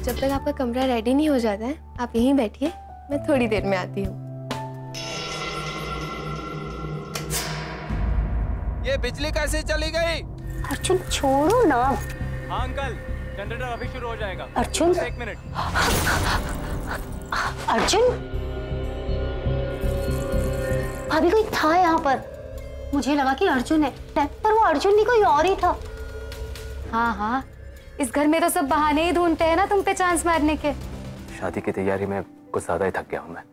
जब तक आपका कमरा रेडी नहीं हो जाता है आप यहीं बैठिए, मैं थोड़ी देर में आती हूँ। ये बिजली कैसे चली गई? अर्जुन छोड़ो ना। हाँ अंकल, जनरेटर अभी शुरू हो जाएगा। अर्जुन 1 मिनट। अर्जुन, अभी कोई था यहाँ पर? मुझे लगा कि अर्जुन है, पर वो अर्जुन नहीं कोई और ही था। हाँ हाँ, इस घर में तो सब बहाने ही ढूंढते हैं ना तुम पे चांस मारने के। शादी की तैयारी में कुछ ज्यादा ही थक गया हूँ मैं।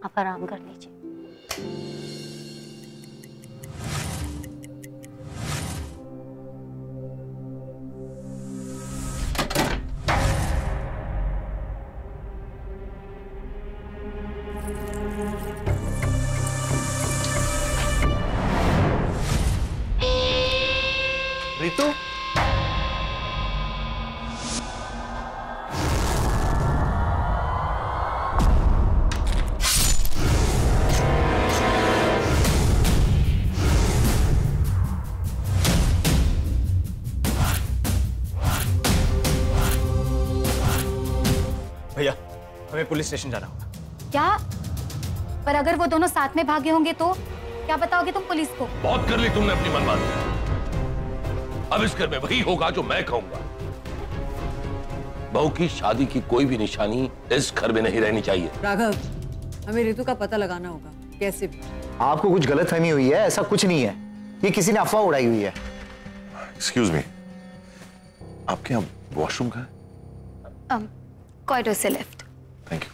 आप आराम कर लीजिए। रितु, भैया हमें पुलिस स्टेशन जाना होगा। क्या? पर अगर वो दोनों साथ में भागे होंगे तो क्या बताओगे तुम पुलिस को? बहुत कर ली तुमने अपनी मनमानी। अब इस घर में वही होगा जो मैं कहूंगा। बहू की शादी की कोई भी निशानी इस घर में नहीं रहनी चाहिए। राघव, हमें रितु का पता लगाना होगा, कैसे भी। आपको कुछ गलतफहमी हुई है, ऐसा कुछ नहीं है। ये किसी ने अफवाह उड़ाई हुई है। एक्सक्यूज मी, आपके यहाँ वॉशरूम कहाँ है? कॉरिडोर से लेफ्ट। Thank you.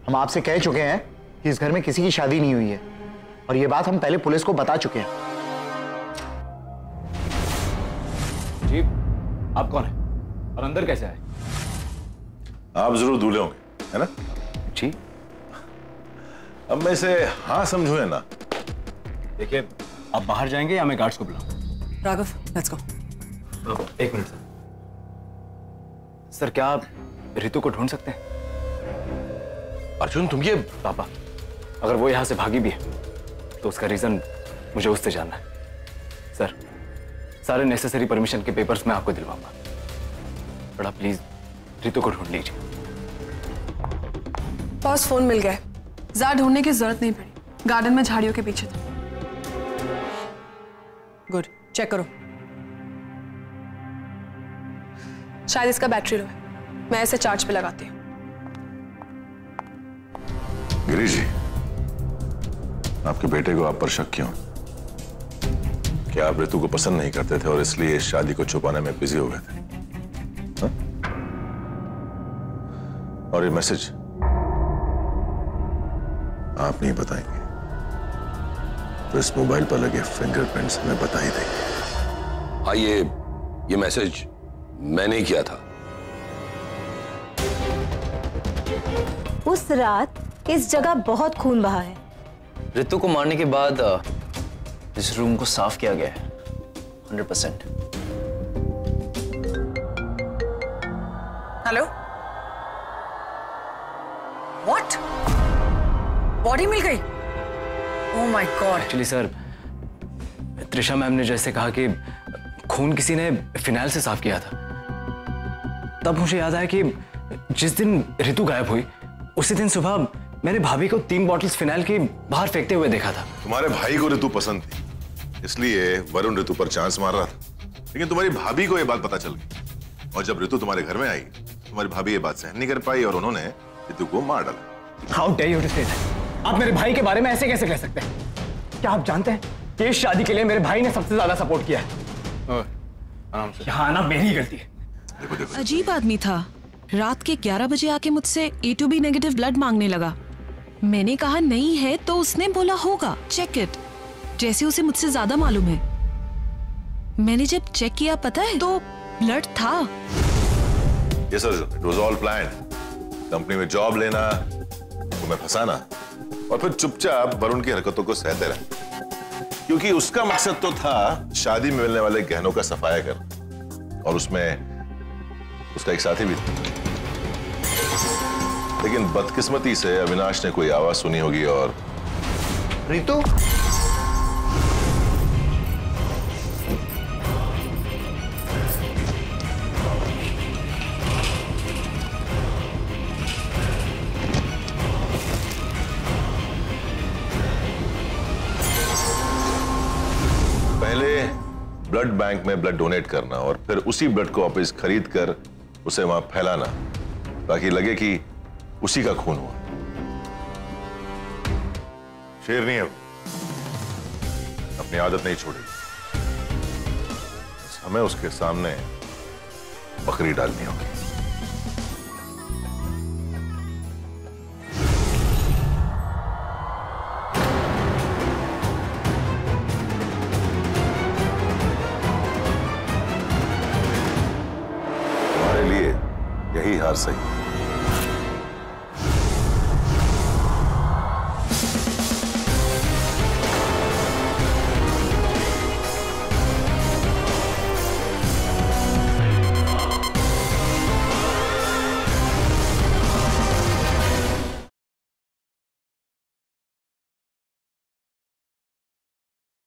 हम आपसे कह चुके हैं कि इस घर में किसी की शादी नहीं हुई है और ये बात हम पहले पुलिस को बता चुके हैं। जी, आप कौन है और अंदर कैसे आए? आप जरूर दूल्हे होंगे, है ना? जी। अब मैं इसे हाँ समझू है ना? देखिए, आप बाहर जाएंगे या मैं गार्ड्स को बुलाऊं? Raghav, let's go. 1 minute sir, क्या आप रितु को ढूंढ सकते हैं? अर्जुन तुम ये पापा, अगर वो यहां से भागी भी है तो उसका रीजन मुझे उससे जानना है। सर, सारे नेसेसरी परमिशन के पेपर्स मैं आपको दिलवाऊंगा। बड़ा प्लीज रितु को ढूंढ लीजिए। बॉस, फोन मिल गया। ज्यादा ढूंढने की जरूरत नहीं पड़ी, गार्डन में झाड़ियों के पीछे था। गुड, चेक करो। शायद इसका बैटरी लो है, मैं इसे चार्ज पे लगाती हूँ। गिरीश जी, आपके बेटे को आप पर शक क्यों? क्या आप रितु को पसंद नहीं करते थे और इसलिए इस शादी को छुपाने में बिजी हो गए थे? हा? और ये मैसेज आप नहीं बताएंगे तो इस मोबाइल पर लगे फिंगरप्रिंट्स हमें बता ही देंगे। हाँ, ये मैसेज मैंने ही किया था। उस रात इस जगह बहुत खून बहा है। रितु को मारने के बाद इस रूम को साफ किया गया है 100%। Hello, what? बॉडी मिल गई? Oh my God. Actually sir, Trisha ma'am ने जैसे कहा कि खून किसी ने फिनाइल से साफ किया था, तब मुझे याद आया कि जिस दिन रितु गायब हुई उसी दिन सुबह मैंने भाभी को 3 बॉटल्स फिनाइल की बाहर फेंकते हुए देखा था। तुम्हारे भाई को रितु पसंद थी, इसलिए वरुण रितु पर चांस मार रहा था, लेकिन तुम्हारी भाभी को यह बात पता चल गई और जब रितु तुम्हारे घर में आई तुम्हारी भाभी ये बात सहन नहीं कर पाई और उन्होंने रितु को मार डाला। How dare you to say that? आप मेरे भाई के बारे में ऐसे कैसे कह सकते हैं? क्या आप जानते हैं कि इस शादी के लिए मेरे भाई ने सबसे ज्यादा सपोर्ट किया है? यहाँ आना मेरी गलती है। देखो देखो, अजीब आदमी था। रात के 11 बजे आके मुझसे A2B नेगेटिव ब्लड मांगने लगा। मैंने कहा नहीं है तो उसने बोला होगा, चेक इट। जैसे उसे मुझसे ज्यादा मालूम है। मैंने जब चेक किया पता है तो ब्लड था। Yes sir, it was all planned. Company में जॉब लेना, तुम्हें फंसाना और फिर चुपचाप वरुण की हरकतों को सहते रहना, क्योंकि उसका मकसद तो था शादी में मिलने वाले गहनों का सफाया करना और उसमें उसका एक साथी भी था। लेकिन बदकिस्मती से अविनाश ने कोई आवाज सुनी होगी और रितु, पहले ब्लड बैंक में ब्लड डोनेट करना और फिर उसी ब्लड को वापस खरीद कर उसे वहां फैलाना ताकि लगे कि उसी का खून हुआ। शेरनी है, अपनी आदत नहीं छोड़ी। हमें उसके सामने बकरी डालनी होगी। तुम्हारे लिए यही हार सही है।